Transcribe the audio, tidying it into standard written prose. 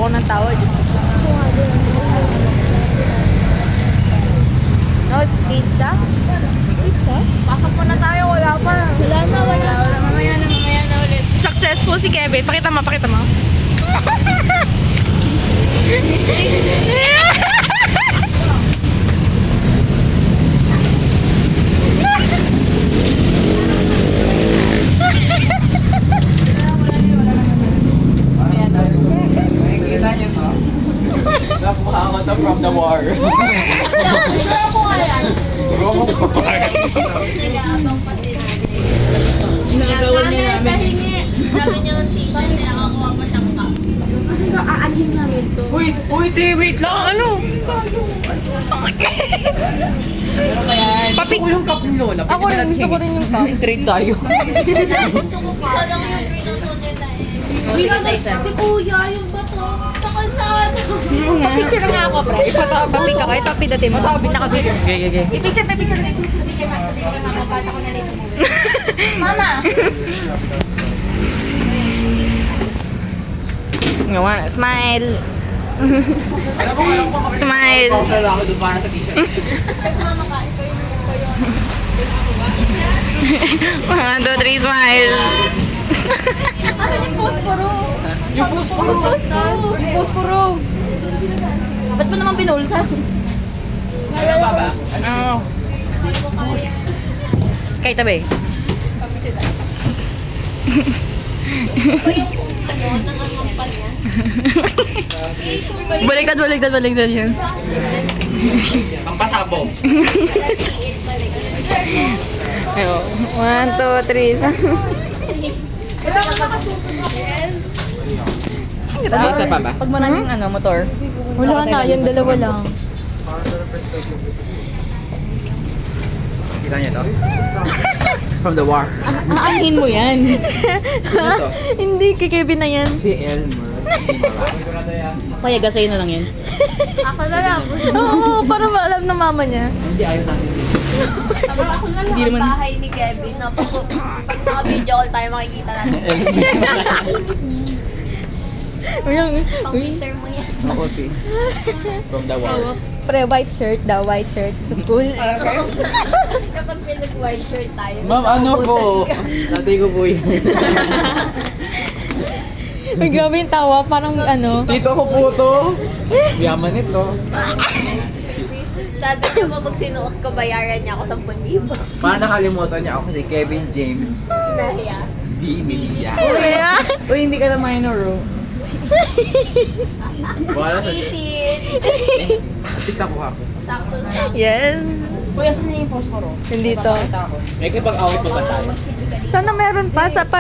ako ng tawa. Diyos ko. No, pizza? Pizza? Pasok mo na tayo, wala pa. Wala na. Mamaya na ulit. Successful si Kevin. Pakita mo. Nakikita niyo to? Nakuha ko to from the war. Sure ko nga yan. From the war. Nag-aabang pa sila. Nakagawan niya namin. Sabi niyo yung teacher, nakakuha pa siyang cup. Aanhin namin to. Uy, te, wait lang. Ano? Papi. Gusto ko yung cup ni Lola. Ako rin, gusto ko rin yung cup. Trade tayo. Gusto ko pa. Isa lang yung pinuto nila eh. Si Kuya, yung bato. Sa kalsada. Pa-picture nga ako, pre. Papi ka kayo. Tapi dati mo. Pinaka-picture. Okay. I-picture. Sabi kay Mama, bata ko na late mo. Mama! Ngawa, smile. Alam ko. Smile. Pausa lang ako doon para sa t-shirt. Mama ka, ikaw yung 1, 2, 3, smile. Asan yung posporo? Yung posporo. Ba't mo naman binulsa? Ano ba ba? Oo. Kay tabi. Baliktad yan. Ang pasabog. Ayo. 1, 2, 3, May isa pa ba? Pag mo na yung motor. Wala na, yung dalawa lang. Kita niyo to? From the war. Aanhin mo yan. Ano to? Hindi, kay Kevin na yan. Si Elmer. Kaya gasay na lang yan. Ako na lang. Oo, para maalam ng mama niya. Hindi, ayaw natin. Ako na lang ang bahay ni Kevin. No? Pag naka-video call tayo, makikita natin. Pang-winter mo yan. Makuti. From the war. Pre, white shirt daw, white shirt sa school. Kapag pinag-white shirt tayo. Ma'am, ano po? Tatay ko po yun. Ay, grabe yung tawa, parang Tito ko po to. Yaman ito. Sabi niya pa pag sinuot ko, bayaran niya ako 10,000. Parang nakalimutan niya ako si Kevin James Dahil D. Melia. Uy, hindi ka na minor, oh. Wala sa... 18. At least nakuha ko. Sakto. Yes. Kuya, saan niya yung posporo? Nandito. May kapag-awit mo ba tayo? Sana meron pa sa